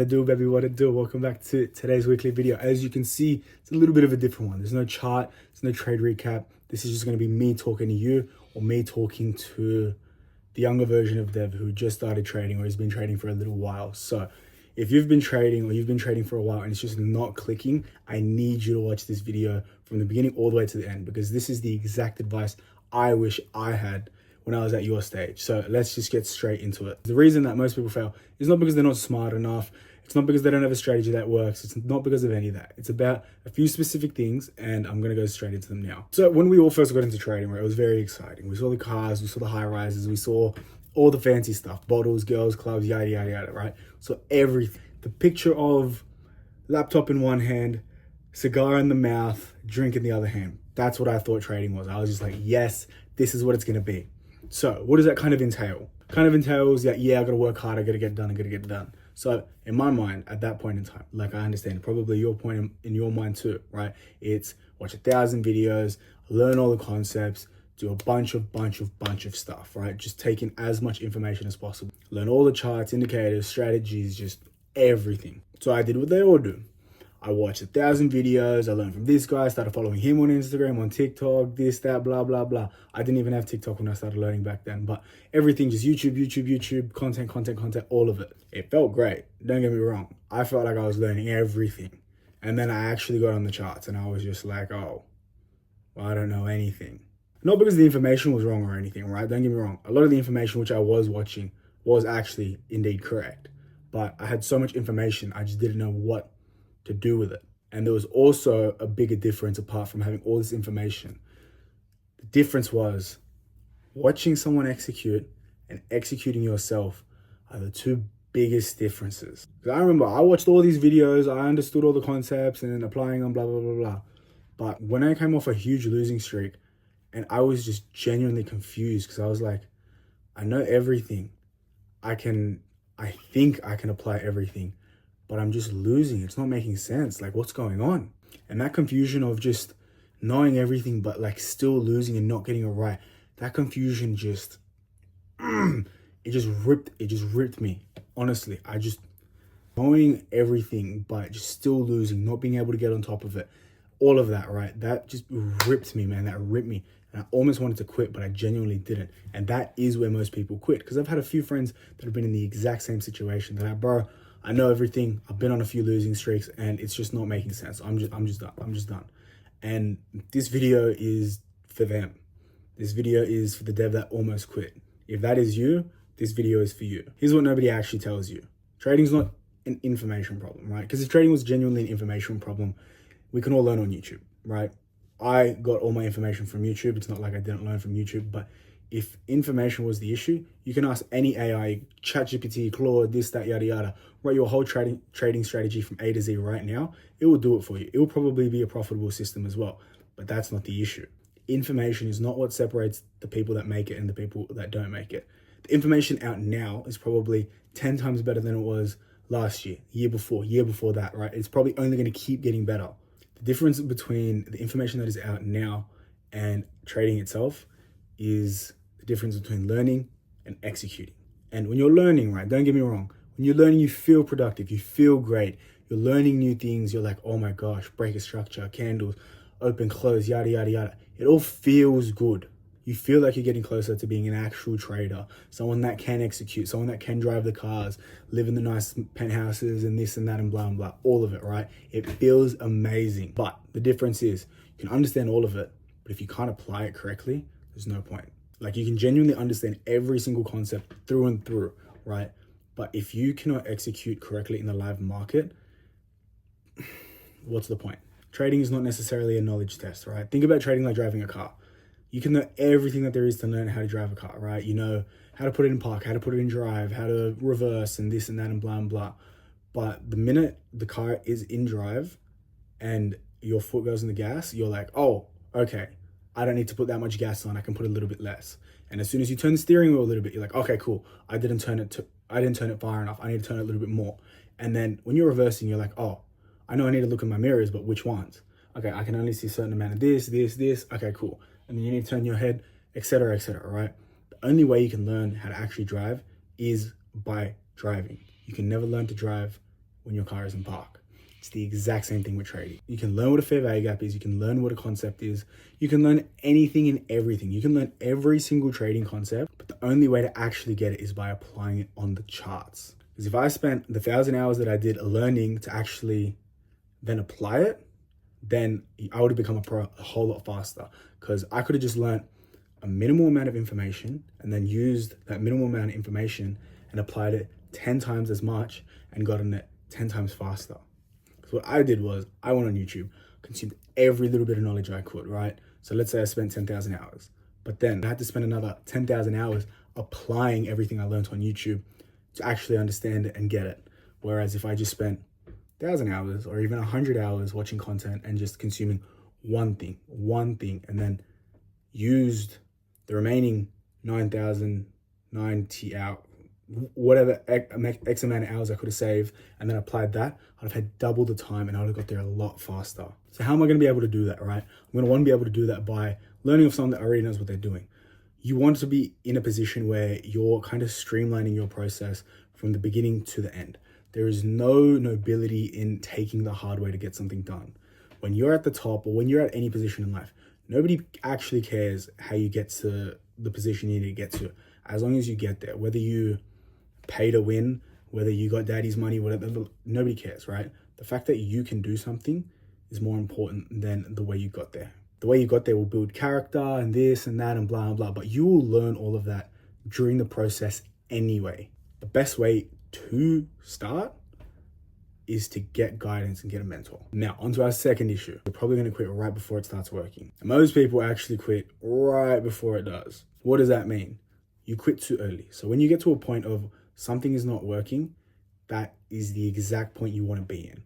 What it do, baby, what it do? Welcome back to today's weekly video. As you can see, it's a little bit of a different one. There's no chart, there's no trade recap. This is just going to be me talking to you or me talking to the younger version of Dev who just started trading or has been trading for a little while. So if you've been trading or you've been trading for a while and it's just not clicking, I need you to watch this video from the beginning all the way to the end, because this is the exact advice I wish I had when I was at your stage. So let's just get straight into it. The reason that most people fail is not because they're not smart enough. It's not because they don't have a strategy that works. It's not because of any of that. It's about a few specific things, and I'm going to go straight into them now. So when we all first got into trading, right, it was very exciting. We saw the cars, we saw the high rises, we saw all the fancy stuff, bottles, girls, clubs, yada, yada, yada, right? So everything. The picture of laptop in one hand, cigar in the mouth, drink in the other hand. That's what I thought trading was. I was just like, yes, this is what it's going to be. So what does that kind of entail? Kind of entails that, yeah, I got to work hard, I got to get done, I got to get done. So in my mind, at that point in time, like I understand, probably your point in your mind too, right? It's watch 1,000 videos, learn all the concepts, do a bunch of stuff, right? Just taking as much information as possible. Learn all the charts, indicators, strategies, just everything. So I did what they all do. I watched 1,000 videos. I learned from this guy. I started following him on Instagram, on TikTok, this, that, blah, blah, blah. I didn't even have TikTok when I started learning back then, but everything just YouTube, content, all of it. It felt great. Don't get me wrong. I felt like I was learning everything. And then I actually got on the charts and I was just like, oh, well, I don't know anything. Not because the information was wrong or anything, right? Don't get me wrong. A lot of the information which I was watching was actually indeed correct. But I had so much information, I just didn't know what to do with it. And there was also a bigger difference apart from having all this information. The difference was watching someone execute and executing yourself are the two biggest differences. Because I remember I watched all these videos, I understood all the concepts and applying them, blah, blah, blah, blah. But when I came off a huge losing streak and I was just genuinely confused because I was like, I know everything. I think I can apply everything, but I'm just losing. It's not making sense. Like, what's going on? And that confusion of just knowing everything, but like still losing and not getting it right, that confusion just, it just ripped me. Honestly, I just knowing everything, but just still losing, not being able to get on top of it. All of that, right? That just ripped me, man. That ripped me. And I almost wanted to quit, but I genuinely didn't. And that is where most people quit. Because I've had a few friends that have been in the exact same situation that I know everything. I've been on a few losing streaks and it's just not making sense. I'm just done. And this video is for them. This video is for the dev that almost quit. If that is you, this video is for you. Here's what nobody actually tells you. Trading's not an information problem, right? Because if trading was genuinely an information problem, we can all learn on YouTube, right? I got all my information from YouTube. It's not like I didn't learn from YouTube, but if information was the issue, you can ask any AI, ChatGPT, Claude, this, that, yada, yada, write your whole trading strategy from A to Z right now. It will do it for you. It will probably be a profitable system as well, but that's not the issue. Information is not what separates the people that make it and the people that don't make it. The information out now is probably 10 times better than it was last year, year before that, right? It's probably only going to keep getting better. The difference between the information that is out now and trading itself is the difference between learning and executing. And when you're learning, right, don't get me wrong, when you're learning, you feel productive, you feel great, you're learning new things, you're like, oh my gosh, break a structure, candles, open, close, yada, yada, yada. It all feels good. You feel like you're getting closer to being an actual trader, someone that can execute, someone that can drive the cars, live in the nice penthouses and this and that and blah, and blah, all of it, right? It feels amazing. But the difference is you can understand all of it, but if you can't apply it correctly, there's no point. Like, you can genuinely understand every single concept through and through, right? But if you cannot execute correctly in the live market, what's the point? Trading is not necessarily a knowledge test, right? Think about trading like driving a car. You can know everything that there is to learn how to drive a car, right? You know how to put it in park, how to put it in drive, how to reverse and this and that and blah and blah. But the minute the car is in drive and your foot goes on the gas, you're like, oh, okay, I don't need to put that much gas on. I can put a little bit less. And as soon as you turn the steering wheel a little bit, you're like, okay, cool. I didn't turn it far enough. I need to turn it a little bit more. And then when you're reversing, you're like, oh, I know I need to look in my mirrors, but which ones? Okay, I can only see a certain amount of this. Okay, cool. And then you need to turn your head, etc., right? The only way you can learn how to actually drive is by driving. You can never learn to drive when your car is in park. It's the exact same thing with trading. You can learn what a fair value gap is. You can learn what a concept is. You can learn anything and everything. You can learn every single trading concept, but the only way to actually get it is by applying it on the charts. Because if I spent the 1,000 hours that I did learning to actually then apply it, then I would have become a pro a whole lot faster, because I could have just learned a minimal amount of information and then used that minimal amount of information and applied it 10 times as much and gotten it 10 times faster. So what I did was I went on YouTube, consumed every little bit of knowledge I could, right? So let's say I spent 10,000 hours, but then I had to spend another 10,000 hours applying everything I learned on YouTube to actually understand it and get it. Whereas if I just spent 1,000 hours or even 100 hours watching content and just consuming one thing, and then used the remaining 9,090 hours, whatever X amount of hours I could have saved, and then applied that, I'd have had double the time and I would have got there a lot faster. So how am I going to be able to do that, right? I'm going to want to be able to do that by learning of someone that already knows what they're doing. You want to be in a position where you're kind of streamlining your process from the beginning to the end. There is no nobility in taking the hard way to get something done. When you're at the top or when you're at any position in life, nobody actually cares how you get to the position you need to get to, as long as you get there. Whether you pay to win, whether you got daddy's money, whatever, nobody cares, right? The fact that you can do something is more important than the way you got there. The way you got there will build character and this and that and blah, blah, blah, but you will learn all of that during the process anyway. The best way to start is to get guidance and get a mentor. Now, onto our second issue. You're probably going to quit right before it starts working. And most people actually quit right before it does. What does that mean? You quit too early. So when you get to a point of something is not working, that is the exact point you want to be in.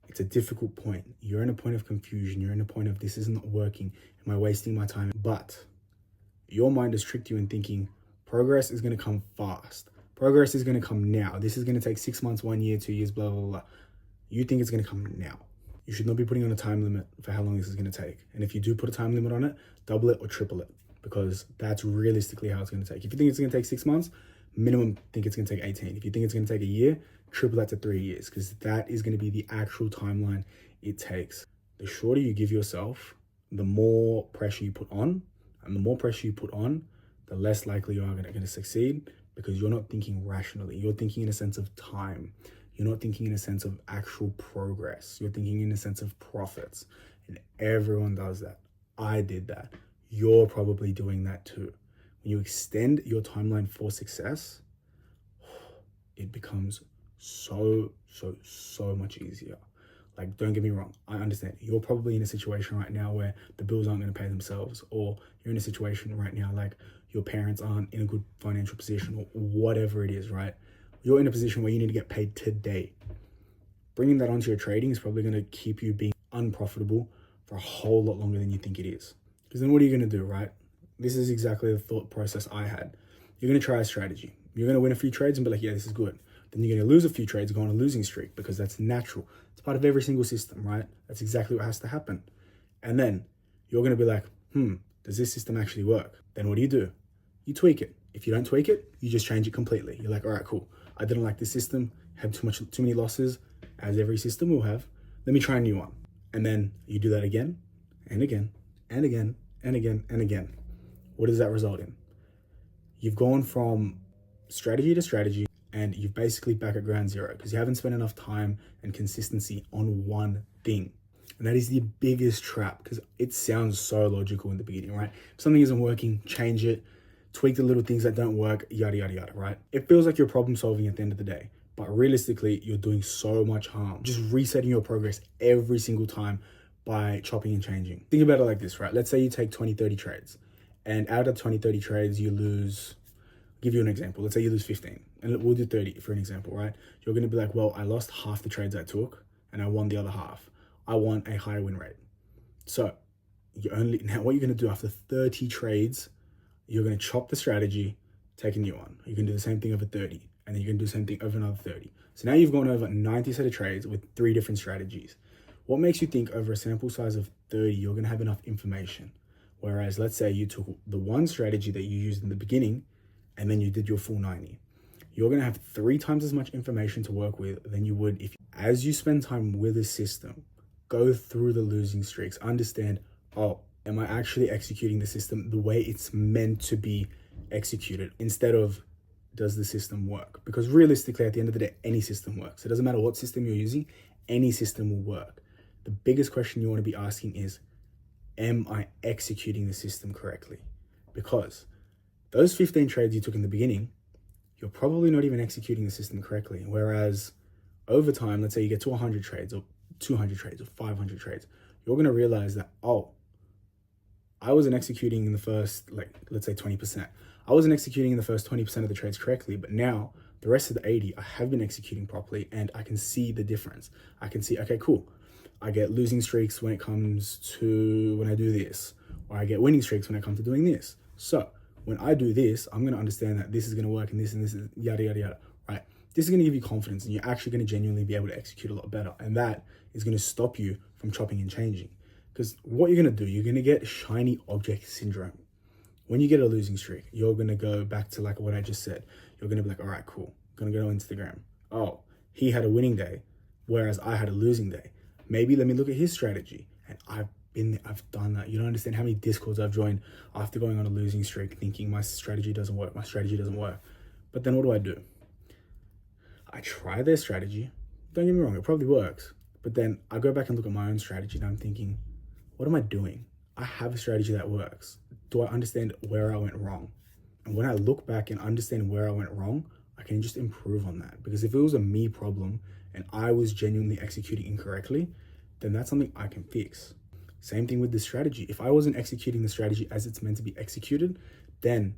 It's a difficult point. You're in a point of confusion. You're in a point of this is not working. Am I wasting my time? But your mind has tricked you in thinking progress is going to come fast. Progress is going to come now. This is going to take 6 months, 1 year, 2 years, blah, blah, blah. You think it's going to come now. You should not be putting on a time limit for how long this is going to take. And if you do put a time limit on it, double it or triple it, because that's realistically how it's going to take. If you think it's going to take 6 months, minimum think it's going to take 18. If you think it's going to take a year, triple that to 3 years, because that is going to be the actual timeline it takes. The shorter you give yourself, the more pressure you put on, and the more pressure you put on, the less likely you are going to succeed, because you're not thinking rationally. You're thinking in a sense of time. You're not thinking in a sense of actual progress. You're thinking in a sense of profits. And everyone does that. I did that. You're probably doing that too. When you extend your timeline for success, it becomes so much easier. Like, don't get me wrong. I understand. You're probably in a situation right now where the bills aren't going to pay themselves, or you're in a situation right now like your parents aren't in a good financial position, or whatever it is, right? You're in a position where you need to get paid today. Bringing that onto your trading is probably going to keep you being unprofitable for a whole lot longer than you think it is. Because then what are you going to do, right? This is exactly the thought process I had. You're going to try a strategy. You're going to win a few trades and be like, yeah, this is good. Then you're going to lose a few trades, go on a losing streak, because that's natural. It's part of every single system, right? That's exactly what has to happen. And then you're going to be like, does this system actually work? Then what do? You tweak it. If you don't tweak it, you just change it completely. You're like, all right, cool. I didn't like this system, had too many losses, as every system will have. Let me try a new one. And then you do that again and again and again and again and again. What does that result in? You've gone from strategy to strategy, and you've basically back at ground zero because you haven't spent enough time and consistency on one thing. And that is the biggest trap, because it sounds so logical in the beginning, right? If something isn't working, change it, tweak the little things that don't work, yada, yada, yada, right? It feels like you're problem solving at the end of the day, but realistically, you're doing so much harm. Just resetting your progress every single time by chopping and changing. Think about it like this, right? Let's say you take 20, 30 trades, and out of 20, 30 trades, you lose, I'll give you an example. Let's say you lose 15, and we'll do 30 for an example, right? You're going to be like, well, I lost half the trades I took, and I won the other half. I want a higher win rate. So now what you're going to do after 30 trades, you're going to chop the strategy, take a new one. You can do the same thing over 30, and then you can do the same thing over another 30. So now you've gone over 90 set of trades with 3 different strategies. What makes you think over a sample size of 30, you're going to have enough information? Whereas let's say you took the one strategy that you used in the beginning, and then you did your full 90. you're going to have 3 times as much information to work with than you would if, as you spend time with a system, go through the losing streaks, understand, oh, am I actually executing the system the way it's meant to be executed, instead of, does the system work? Because realistically, at the end of the day, any system works. It doesn't matter what system you're using, any system will work. The biggest question you want to be asking is, am I executing the system correctly? Because those 15 trades you took in the beginning, you're probably not even executing the system correctly. Whereas over time, let's say you get to 100 trades or 200 trades or 500 trades, you're going to realize that, oh, I wasn't executing in the first, like, let's say 20%. I wasn't executing in the first 20% of the trades correctly, but now the rest of the 80, I have been executing properly and I can see the difference. I can see, okay, cool. I get losing streaks when it comes to when I do this, or I get winning streaks when I come to doing this. So when I do this, I'm going to understand that this is going to work and this is yada, yada, yada, right? This is going to give you confidence and you're actually going to genuinely be able to execute a lot better. And that is going to stop you from chopping and changing. Because what you're going to do, you're going to get shiny object syndrome. When you get a losing streak, you're going to go back to like what I just said. You're going to be like, all right, cool. I'm going to go to Instagram. Oh, he had a winning day, whereas I had a losing day. Maybe let me look at his strategy. And I've been there, I've done that. You don't understand how many discords I've joined after going on a losing streak, thinking my strategy doesn't work, But then what do? I try their strategy. Don't get me wrong, it probably works. But then I go back and look at my own strategy and I'm thinking, what am I doing? I have a strategy that works. Do I understand where I went wrong? And when I look back and understand where I went wrong, I can just improve on that. Because if it was a me problem and I was genuinely executing incorrectly, then that's something I can fix. Same thing with the strategy. If I wasn't executing the strategy as it's meant to be executed, then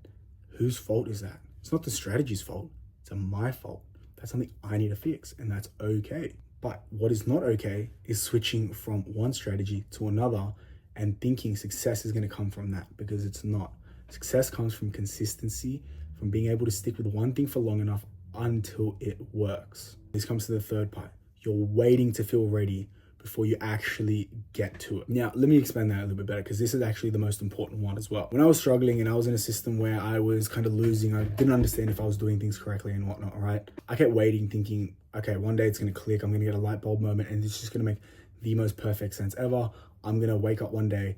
whose fault is that? It's not the strategy's fault. It's my fault. That's something I need to fix, and that's okay. But what is not okay is switching from one strategy to another and thinking success is going to come from that, because it's not. Success comes from consistency, from being able to stick with one thing for long enough until it works. This comes to the third part. You're waiting to feel ready before you actually get to it. Now, let me explain that a little bit better, because this is actually the most important one as well. When I was struggling and I was in a system where I was kind of losing, I didn't understand if I was doing things correctly and whatnot, right? I kept waiting, thinking, okay, one day it's going to click, I'm going to get a light bulb moment and it's just going to make the most perfect sense ever. I'm going to wake up one day,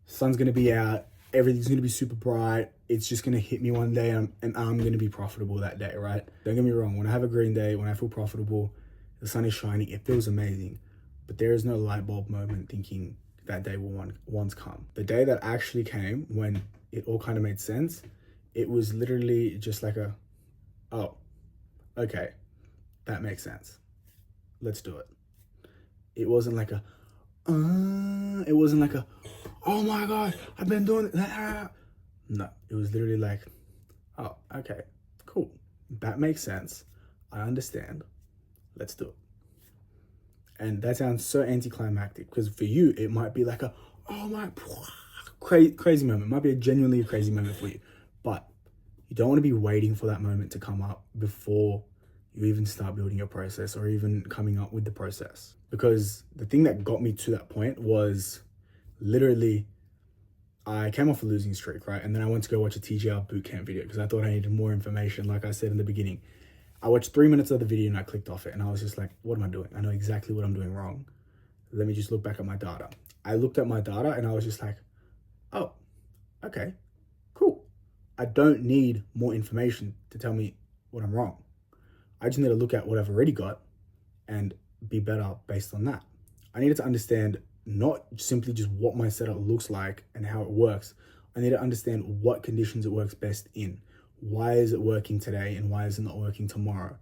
sun's going to be out, everything's going to be super bright, it's just going to hit me one day and I'm going to be profitable that day, right? Don't get me wrong, when I have a green day, when I feel profitable, the sun is shining, it feels amazing. But there is no light bulb moment thinking that day will once come. The day that actually came, when it all kind of made sense, it was literally just like a, oh, okay, that makes sense. Let's do it. It wasn't like a, it wasn't like a, oh my God, I've been doing it. No, it was literally like, oh, okay, cool. That makes sense. I understand. Let's do it. And that sounds so anticlimactic, because for you, it might be like a, oh my, crazy moment. It might be a genuinely crazy moment for you. But you don't want to be waiting for that moment to come up before you even start building your process or even coming up with the process. Because the thing that got me to that point was literally, I came off a losing streak, right? And then I went to go watch a TGR bootcamp video because I thought I needed more information, like I said in the beginning. I watched 3 minutes of the video and I clicked off it and I was just like, what am I doing? I know exactly what I'm doing wrong. Let me just look back at my data. I looked at my data and I was just like, oh, okay, cool. I don't need more information to tell me what I'm wrong. I just need to look at what I've already got and be better based on that. I needed to understand not simply just what my setup looks like and how it works. I need to understand what conditions it works best in. Why is it working today and why is it not working tomorrow?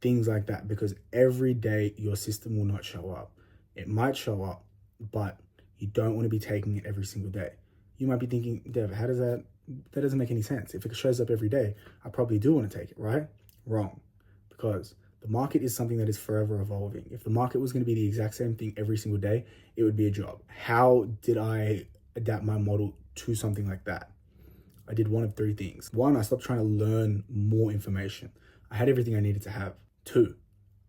Things like that, because every day your system will not show up. It might show up, but you don't want to be taking it every single day. You might be thinking, Dev, how does that doesn't make any sense. If it shows up every day, I probably do want to take it, right? Wrong, because the market is something that is forever evolving. If the market was going to be the exact same thing every single day, it would be a job. How did I adapt my model to something like that? I did one of 3 things. 1, I stopped trying to learn more information. I had everything I needed to have. 2,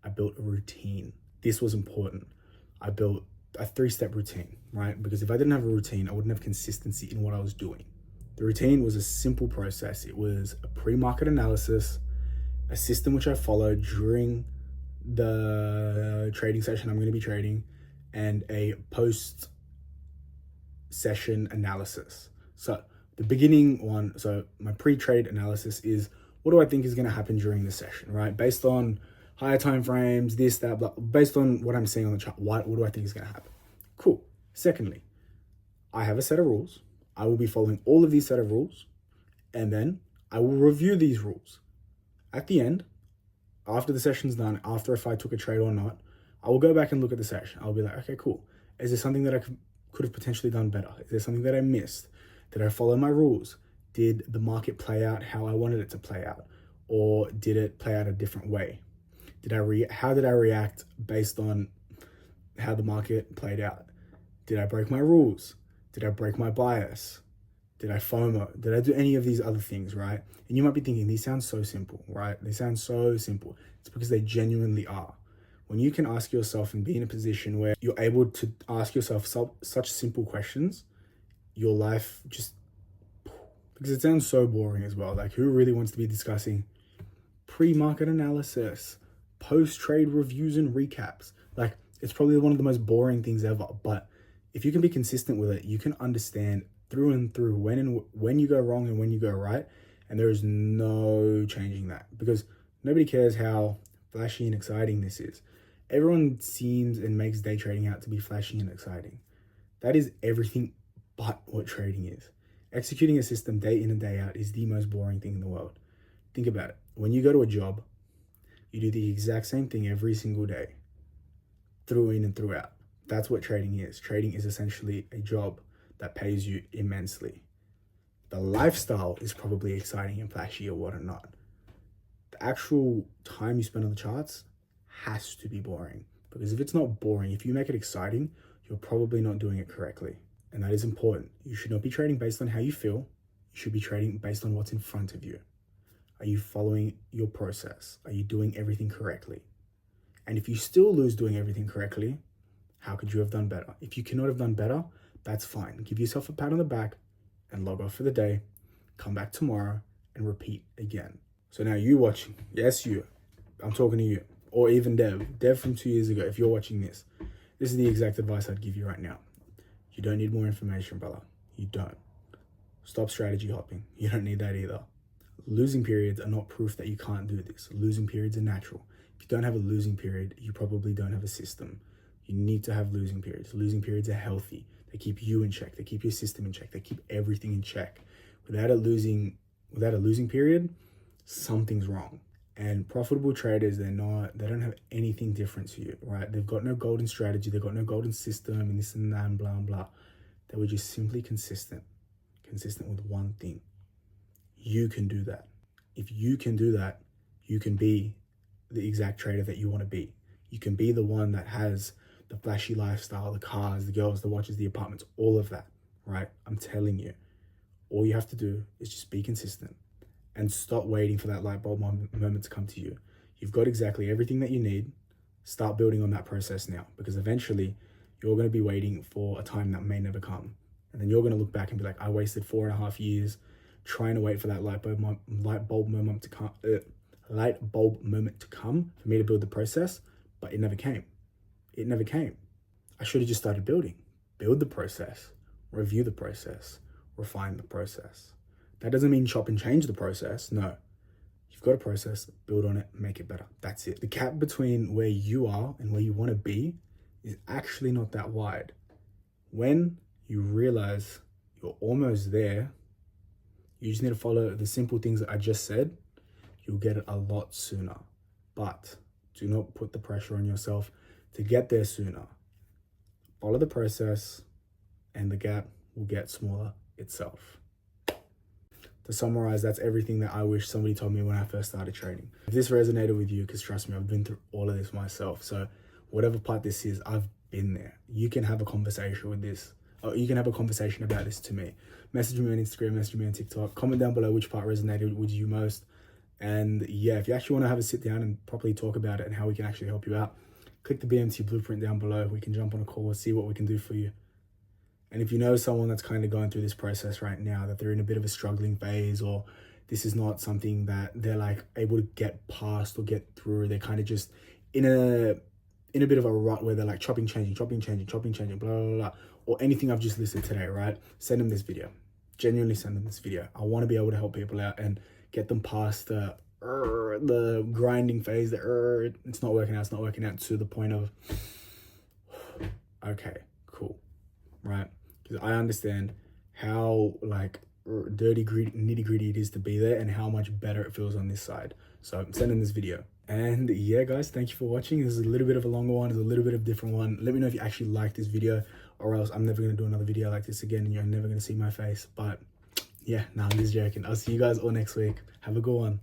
I built a routine. This was important. I built a 3-step routine, right? Because if I didn't have a routine, I wouldn't have consistency in what I was doing. The routine was a simple process. It was a pre-market analysis, a system which I follow during the trading session I'm going to be trading, and a post session analysis. So the beginning one, so my pre-trade analysis is, what do I think is going to happen during the session, right? Based on higher time frames, this, that, blah, based on what I'm seeing on the chart, what do I think is going to happen? Cool. Secondly, I have a set of rules. I will be following all of these set of rules, and then I will review these rules. At the end, after the session's done, after if I took a trade or not, I will go back and look at the session. I'll be like, okay, cool. Is there something that I could have potentially done better? Is there something that I missed? Did I follow my rules? Did the market play out how I wanted it to play out? Or did it play out a different way? How did I react based on how the market played out? Did I break my rules? Did I break my bias? Did I FOMO? Did I do any of these other things, right? And you might be thinking, these sound so simple, right? They sound so simple. It's because they genuinely are. When you can ask yourself and be in a position where you're able to ask yourself such simple questions, your life just, because it sounds so boring as well. Like, who really wants to be discussing pre-market analysis, post-trade reviews and recaps? Like, it's probably one of the most boring things ever. But if you can be consistent with it, you can understand through and through when you go wrong and when you go right. And there is no changing that, because nobody cares how flashy and exciting this is. Everyone seems and makes day trading out to be flashy and exciting. That is everything but what trading is. Executing a system day in and day out is the most boring thing in the world. Think about it. When you go to a job, you do the exact same thing every single day, through in and throughout. That's what trading is. Trading is essentially a job that pays you immensely. The lifestyle is probably exciting and flashy or whatnot. The actual time you spend on the charts has to be boring, because if it's not boring, if you make it exciting, you're probably not doing it correctly. And that is important. You should not be trading based on how you feel. You should be trading based on what's in front of you. Are you following your process? Are you doing everything correctly? And if you still lose doing everything correctly, how could you have done better? If you cannot have done better, that's fine. Give yourself a pat on the back and log off for the day. Come back tomorrow and repeat again. So now you watching, yes, you, I'm talking to you, or even Dev from 2 years ago. If you're watching this is the exact advice I'd give you right now. You don't need more information, brother. You don't. Stop strategy hopping. You don't need that either. Losing periods are not proof that you can't do this. Losing periods are natural. If you don't have a losing period, you probably don't have a system. You need to have losing periods. Losing periods are healthy. They keep you in check. They keep your system in check. They keep everything in check. Without a losing period, something's wrong. And profitable traders, they don't have anything different to you, right? They've got no golden strategy. They've got no golden system and this and that and blah, blah. They were just simply consistent with one thing. You can do that. If you can do that, you can be the exact trader that you want to be. You can be the one that has the flashy lifestyle, the cars, the girls, the watches, the apartments, all of that, right? I'm telling you, all you have to do is just be consistent and stop waiting for that light bulb moment to come to you. You've got exactly everything that you need. Start building on that process now, because eventually you're going to be waiting for a time that may never come. And then you're going to look back and be like, I wasted 4.5 years trying to wait for that light bulb moment to come for me to build the process, but it never came. It never came. I should have just started building. Build the process, review the process, refine the process. That doesn't mean chop and change the process. No. You've got a process, build on it, make it better. That's it. The gap between where you are and where you want to be is actually not that wide. When you realize you're almost there, you just need to follow the simple things that I just said. You'll get it a lot sooner. But do not put the pressure on yourself to get there sooner. Follow the process and the gap will get smaller itself. To summarize, that's everything that I wish somebody told me when I first started trading. If this resonated with you, because trust me, I've been through all of this myself. So whatever part this is, I've been there. You can have a conversation with this. Or you can have a conversation about this to me. Message me on Instagram, message me on TikTok. Comment down below which part resonated with you most. And yeah, if you actually want to have a sit down and properly talk about it and how we can actually help you out, click the BMT Blueprint down below. We can jump on a call and see what we can do for you. And if you know someone that's kind of going through this process right now, that they're in a bit of a struggling phase, or this is not something that they're like able to get past or get through. They're kind of just in a bit of a rut where they're like chopping, changing, blah, blah, blah, or anything I've just listed today, right? Send them this video. Genuinely send them this video. I want to be able to help people out and get them past the grinding phase, it's not working out, to the point of, okay, cool, right? Because I understand how like dirty, nitty gritty it is to be there and how much better it feels on this side. So I'm sending this video. And yeah, guys, thank you for watching. This is a little bit of a longer one. It's a little bit of a different one. Let me know if you actually like this video, or else I'm never going to do another video like this again and you're never going to see my face. But yeah, I'm just joking. I'll see you guys all next week. Have a good one.